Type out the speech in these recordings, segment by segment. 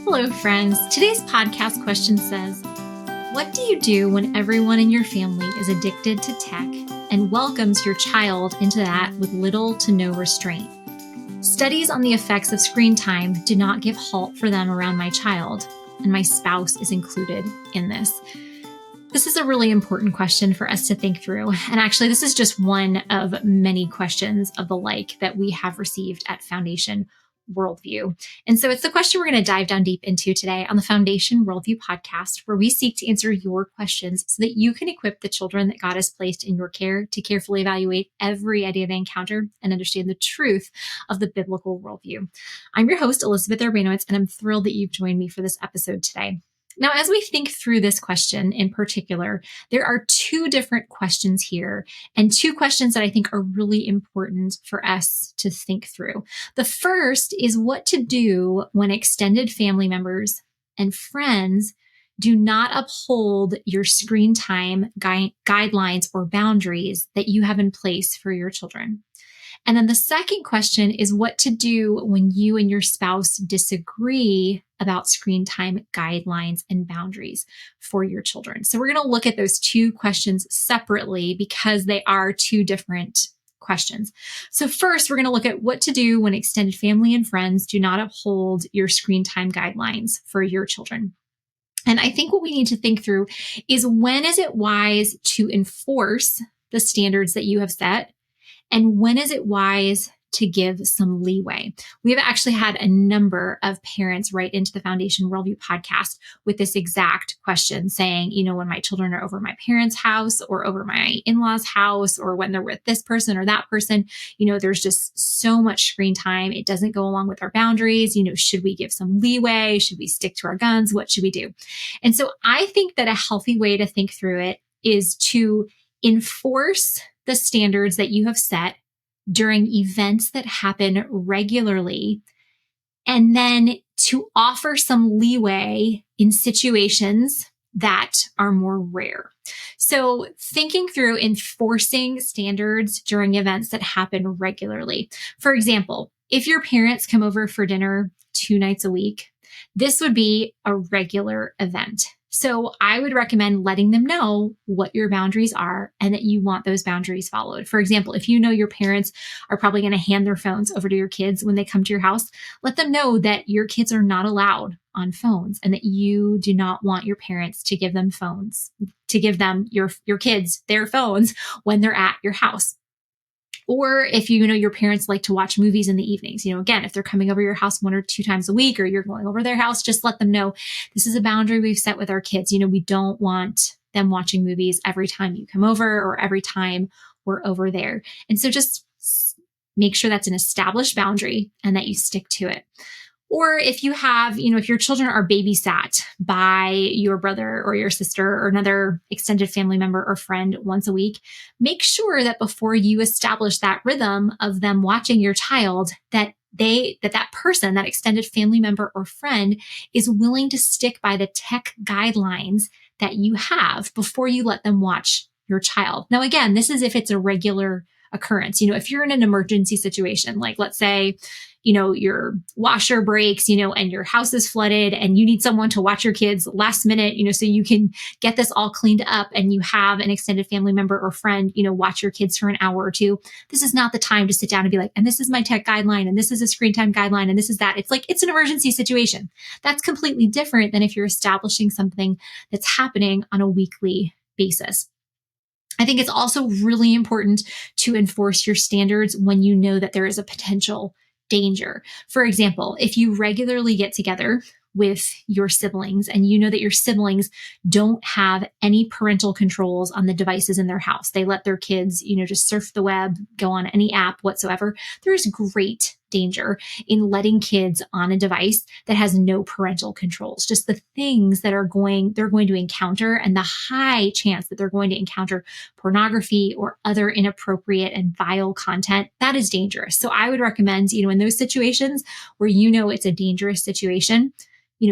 Hello, friends. Today's podcast question says, what do you do when everyone in your family is addicted to tech and welcomes your child into that with little to no restraint? Studies on the effects of screen time do not give halt for them around my child, and my spouse is included in this. This is a really important question for us to think through. And actually, this is just one of many questions of the like that we have received at Foundation Worldview. And so it's the question we're going to dive down deep into today on the Foundation Worldview podcast, where we seek to answer your questions so that you can equip the children that God has placed in your care to carefully evaluate every idea they encounter and understand the truth of the biblical worldview. I'm your host, Elizabeth Urbanowicz, and I'm thrilled that you've joined me for this episode today. Now, as we think through this question in particular, there are two different questions here and two questions that I think are really important for us to think through. The first is what to do when extended family members and friends do not uphold your screen time guidelines or boundaries that you have in place for your children. And then the second question is what to do when you and your spouse disagree about screen time guidelines and boundaries for your children. So we're going to look at those two questions separately because they are two different questions. So first, we're going to look at what to do when extended family and friends do not uphold your screen time guidelines for your children. And I think what we need to think through is when is it wise to enforce the standards that you have set? And when is it wise to give some leeway? We have actually had a number of parents write into the Foundation Worldview podcast with this exact question saying, when my children are over my parents' house or over my in-laws' house, or when they're with this person or that person, there's just so much screen time. It doesn't go along with our boundaries. Should we give some leeway? Should we stick to our guns? What should we do? And so I think that a healthy way to think through it is to enforce the standards that you have set during events that happen regularly, and then to offer some leeway in situations that are more rare. So thinking through enforcing standards during events that happen regularly. For example, if your parents come over for dinner 2 nights a week, this would be a regular event. So I would recommend letting them know what your boundaries are and that you want those boundaries followed. For example, if you know your parents are probably going to hand their phones over to your kids when they come to your house, let them know that your kids are not allowed on phones and that you do not want your parents to give them your kids their phones when they're at your house. Or if your parents like to watch movies in the evenings, again, if they're coming over your house 1 or 2 times a week, or you're going over their house, just let them know this is a boundary we've set with our kids. We don't want them watching movies every time you come over or every time we're over there. And so just make sure that's an established boundary and that you stick to it. Or if you have, if your children are babysat by your brother or your sister or another extended family member or friend once a week, make sure that before you establish that rhythm of them watching your child, that person, that extended family member or friend, is willing to stick by the tech guidelines that you have before you let them watch your child. Now, again, this is if it's a regular occurrence. If you're in an emergency situation, like let's say, your washer breaks, and your house is flooded and you need someone to watch your kids last minute, so you can get this all cleaned up and you have an extended family member or friend, watch your kids for an hour or two. This is not the time to sit down and be like, and this is my tech guideline and this is a screen time guideline and this is that. It's like, it's an emergency situation. That's completely different than if you're establishing something that's happening on a weekly basis. I think it's also really important to enforce your standards when you know that there is a potential danger. For example, if you regularly get together with your siblings and you know that your siblings don't have any parental controls on the devices in their house, they let their kids, just surf the web, go on any app whatsoever, there's great danger in letting kids on a device that has no parental controls. Just the things that they're going to encounter and the high chance that they're going to encounter pornography or other inappropriate and vile content, that is dangerous. So I would recommend, in those situations where it's a dangerous situation,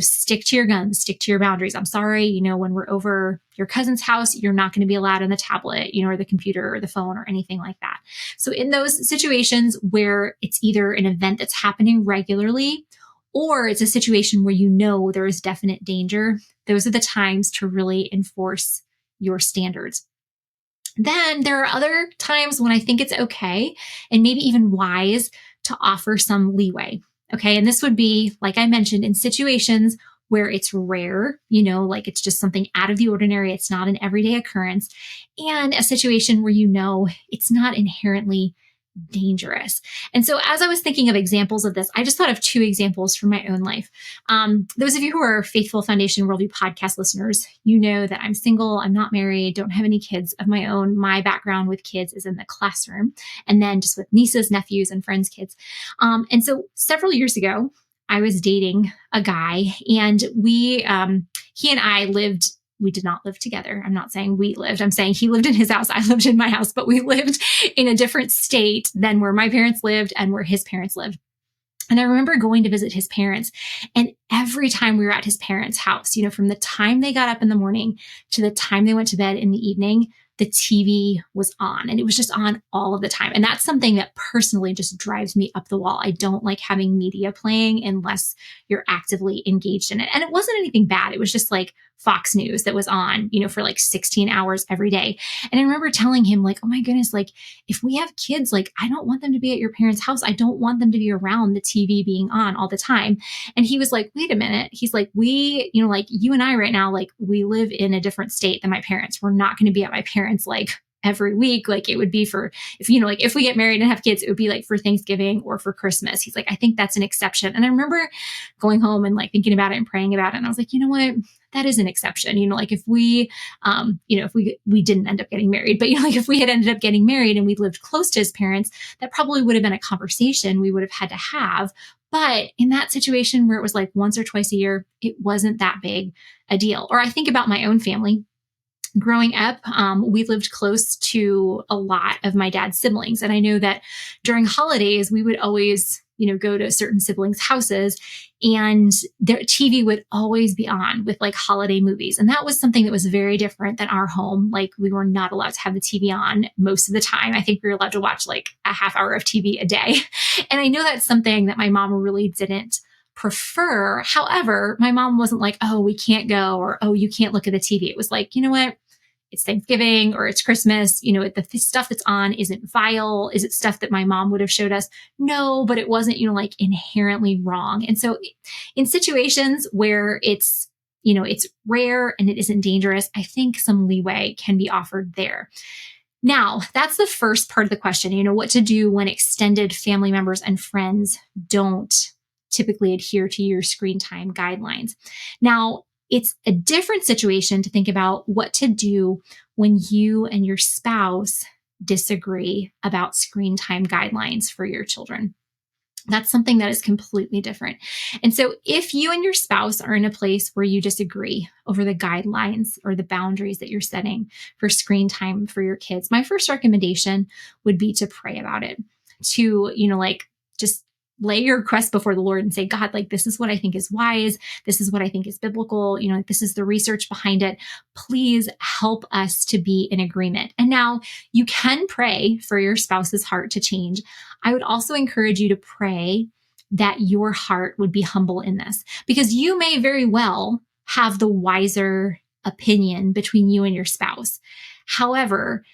stick to your guns, stick to your boundaries. I'm sorry, when we're over your cousin's house, you're not going to be allowed on the tablet, or the computer or the phone or anything like that. So in those situations where it's either an event that's happening regularly or it's a situation where you know there is definite danger, those are the times to really enforce your standards. Then there are other times when I think it's okay and maybe even wise to offer some leeway. Okay. And this would be, like I mentioned, in situations where it's rare, like it's just something out of the ordinary. It's not an everyday occurrence, and a situation where it's not inherently dangerous. And so as I was thinking of examples of this, I just thought of two examples from my own life. Those of you who are faithful Foundation Worldview podcast listeners, you know that I'm single, I'm not married, don't have any kids of my own. My background with kids is in the classroom, and then just with nieces, nephews, and friends' kids. And so several years ago, I was dating a guy, and he and I lived. We did not live together. I'm not saying we lived. I'm saying he lived in his house. I lived in my house, but we lived in a different state than where my parents lived and where his parents lived. And I remember going to visit his parents, and every time we were at his parents' house, from the time they got up in the morning to the time they went to bed in the evening, the TV was on, and it was just on all of the time. And that's something that personally just drives me up the wall. I don't like having media playing unless you're actively engaged in it. And it wasn't anything bad. It was just like Fox News that was on, for like 16 hours every day. And I remember telling him, like, oh my goodness, like if we have kids, like I don't want them to be at your parents' house. I don't want them to be around the TV being on all the time. And he was like, wait a minute. He's like, we, like you and I right now, like we live in a different state than my parents. We're not going to be at my parents like every week. Like it would be for, if we get married and have kids, it would be like for Thanksgiving or for Christmas. He's like, I think that's an exception. And I remember going home and like thinking about it and praying about it. And I was like, you know what? That is an exception. Like if we, if we didn't end up getting married, but like if we had ended up getting married and we lived close to his parents, that probably would have been a conversation we would have had to have. But in that situation where it was like once or twice a year, it wasn't that big a deal. Or I think about my own family. Growing up, we lived close to a lot of my dad's siblings. And I know that during holidays, we would always, go to certain siblings' houses, and their TV would always be on with like holiday movies. And that was something that was very different than our home. Like we were not allowed to have the TV on most of the time. I think we were allowed to watch like a half hour of TV a day. And I know that's something that my mom really didn't prefer. However, my mom wasn't like, oh, we can't go, or, oh, you can't look at the TV. It was like, you know what? It's Thanksgiving or it's Christmas, the stuff that's on isn't vile. Is it stuff that my mom would have showed us? No, but it wasn't, like inherently wrong. And so in situations where it's rare and it isn't dangerous, I think some leeway can be offered there. Now, that's the first part of the question, what to do when extended family members and friends don't typically adhere to your screen time guidelines. Now, it's a different situation to think about what to do when you and your spouse disagree about screen time guidelines for your children. That's something that is completely different. And so if you and your spouse are in a place where you disagree over the guidelines or the boundaries that you're setting for screen time for your kids, my first recommendation would be to pray about it, to, just lay your request before the Lord and say, God, like, this is what I think is wise. This is what I think is biblical. This is the research behind it. Please help us to be in agreement. And now you can pray for your spouse's heart to change. I would also encourage you to pray that your heart would be humble in this, because you may very well have the wiser opinion between you and your spouse. However,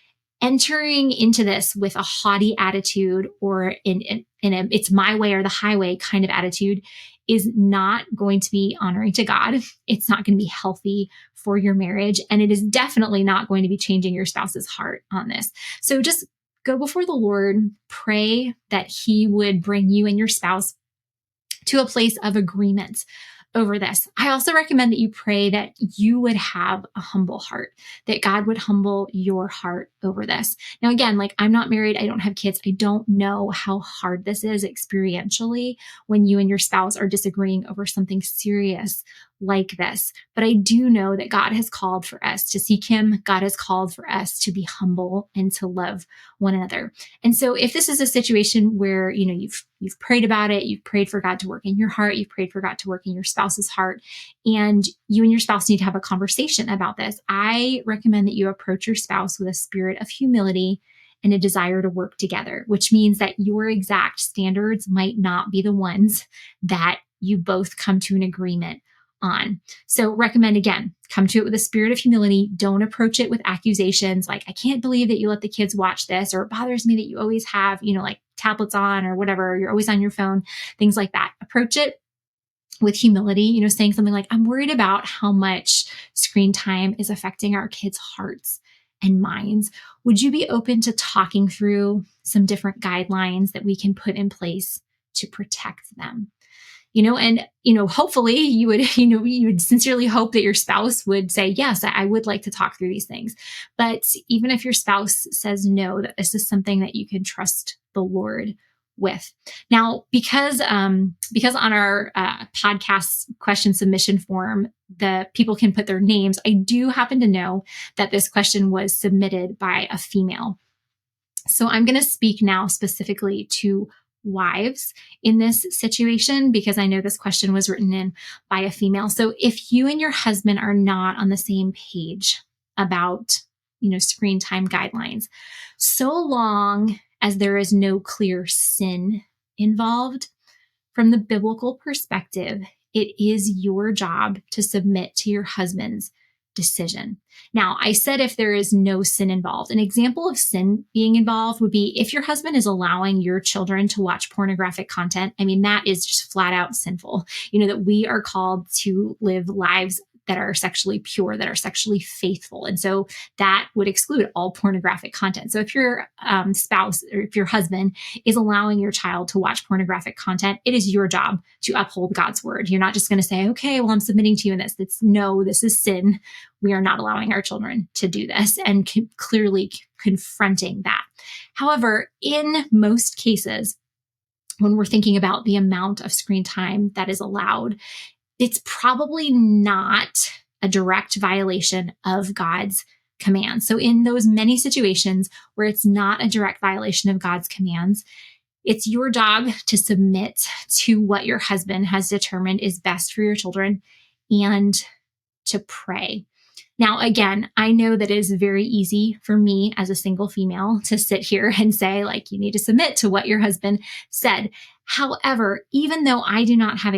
entering into this with a haughty attitude or in a it's my way or the highway kind of attitude is not going to be honoring to God. It's not going to be healthy for your marriage. And it is definitely not going to be changing your spouse's heart on this. So just go before the Lord, pray that He would bring you and your spouse to a place of agreement over this. I also recommend that you pray that you would have a humble heart, that God would humble your heart over this. Now, again, like, I'm not married. I don't have kids. I don't know how hard this is experientially when you and your spouse are disagreeing over something serious like this. But I do know that God has called for us to seek Him. God has called for us to be humble and to love one another. And so if this is a situation where, you've prayed about it, you've prayed for God to work in your heart, you've prayed for God to work in your spouse's heart, and you and your spouse need to have a conversation about this, I recommend that you approach your spouse with a spirit of humility and a desire to work together, which means that your exact standards might not be the ones that you both come to an agreement on. So recommend, again, come to it with a spirit of humility. Don't approach it with accusations like, I can't believe that you let the kids watch this, or it bothers me that you always have, like tablets on or whatever, you're always on your phone, things like that. Approach it with humility, saying something like, I'm worried about how much screen time is affecting our kids' hearts and minds. Would you be open to talking through some different guidelines that we can put in place to protect them? And hopefully you would sincerely hope that your spouse would say, yes, I would like to talk through these things. But even if your spouse says no, that this is something that you can trust the Lord with. Now, because on our podcast question submission form, the people can put their names, I do happen to know that this question was submitted by a female. So I'm going to speak now specifically to wives in this situation, because I know this question was written in by a female. So if you and your husband are not on the same page about, screen time guidelines, so long as there is no clear sin involved, from the biblical perspective, it is your job to submit to your husband's decision. Now, I said if there is no sin involved. An example of sin being involved would be if your husband is allowing your children to watch pornographic content. I mean, that is just flat out sinful. That we are called to live lives that are sexually pure, that are sexually faithful. And so that would exclude all pornographic content. So if your spouse or if your husband is allowing your child to watch pornographic content, it is your job to uphold God's word. You're not just going to say, okay, well, I'm submitting to you in this. No, this is sin. We are not allowing our children to do this, and clearly confronting that. However, in most cases, when we're thinking about the amount of screen time that is allowed, it's probably not a direct violation of God's commands. So in those many situations where it's not a direct violation of God's commands, it's your job to submit to what your husband has determined is best for your children and to pray. Now, again, I know that it is very easy for me as a single female to sit here and say, you need to submit to what your husband said. However, even though I do not have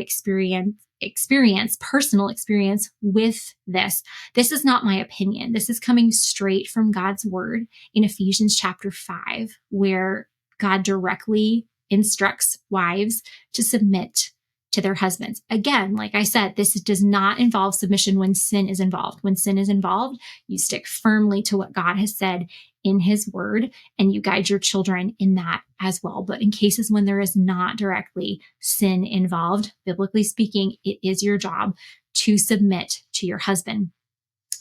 personal experience with this is not my opinion. This is coming straight from God's word in Ephesians chapter 5, where God directly instructs wives to submit to their husbands. Again, like I said, this does not involve submission when sin is involved. When sin is involved, you stick firmly to what God has said in his word, and you guide your children in that as well. But in cases when there is not directly sin involved, biblically speaking, it is your job to submit to your husband.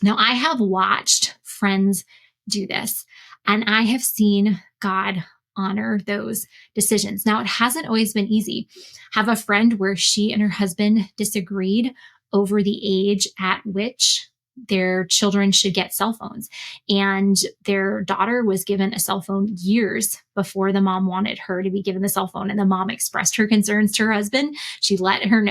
Now, I have watched friends do this, and I have seen God honor those decisions. Now, it hasn't always been easy. Have a friend where she and her husband disagreed over the age at which their children should get cell phones. And their daughter was given a cell phone years before the mom wanted her to be given the cell phone. And the mom expressed her concerns to her husband. She let her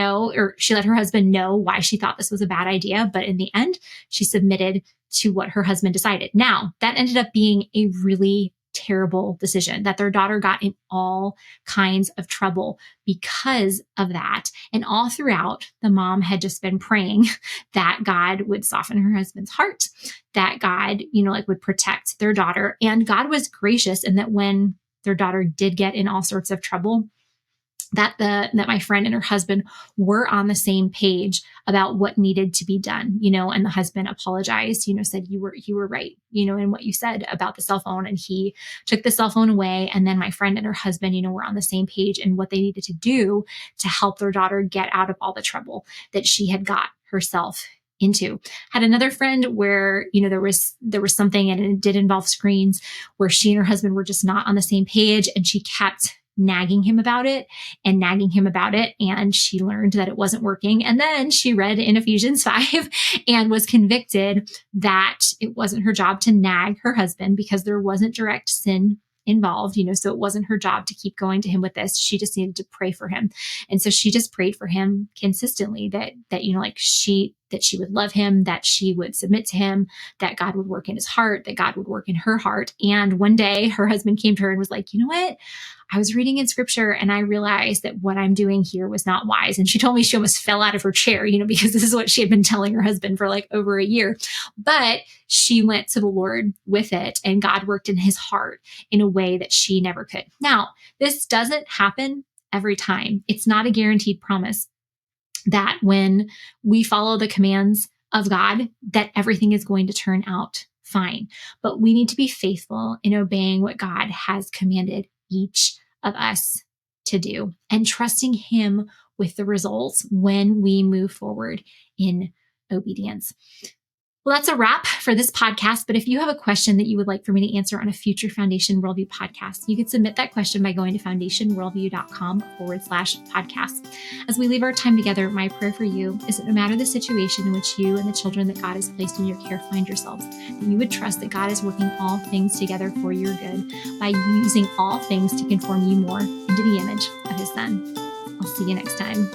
husband know why she thought this was a bad idea. But in the end, she submitted to what her husband decided. Now, that ended up being a really terrible decision that their daughter got in all kinds of trouble because of that. And all throughout, the mom had just been praying that God would soften her husband's heart, that God, would protect their daughter. And God was gracious in that when their daughter did get in all sorts of trouble, that my friend and her husband were on the same page about what needed to be done, and the husband apologized, said you were right, in what you said about the cell phone, and he took the cell phone away. And then my friend and her husband, were on the same page in what they needed to do to help their daughter get out of all the trouble that she had got herself into. Had another friend where, there was something, and it did involve screens, where she and her husband were just not on the same page, and she kept nagging him about it. And she learned that it wasn't working. And then she read in Ephesians 5 and was convicted that it wasn't her job to nag her husband because there wasn't direct sin involved, so it wasn't her job to keep going to him with this. She just needed to pray for him. And so she just prayed for him consistently that she that she would love him, that she would submit to him, that God would work in his heart, that God would work in her heart. And one day her husband came to her and was like, you know what? I was reading in scripture and I realized that what I'm doing here was not wise. And she told me she almost fell out of her chair, because this is what she had been telling her husband for like over a year. But she went to the Lord with it, and God worked in his heart in a way that she never could. Now, this doesn't happen every time. It's not a guaranteed promise that when we follow the commands of God, that everything is going to turn out fine. But we need to be faithful in obeying what God has commanded each of us to do and trusting him with the results when we move forward in obedience. Well, that's a wrap for this podcast. But if you have a question that you would like for me to answer on a future Foundation Worldview podcast, you can submit that question by going to foundationworldview.com/podcast. As we leave our time together, my prayer for you is that no matter the situation in which you and the children that God has placed in your care find yourselves, that you would trust that God is working all things together for your good by using all things to conform you more into the image of his Son. I'll see you next time.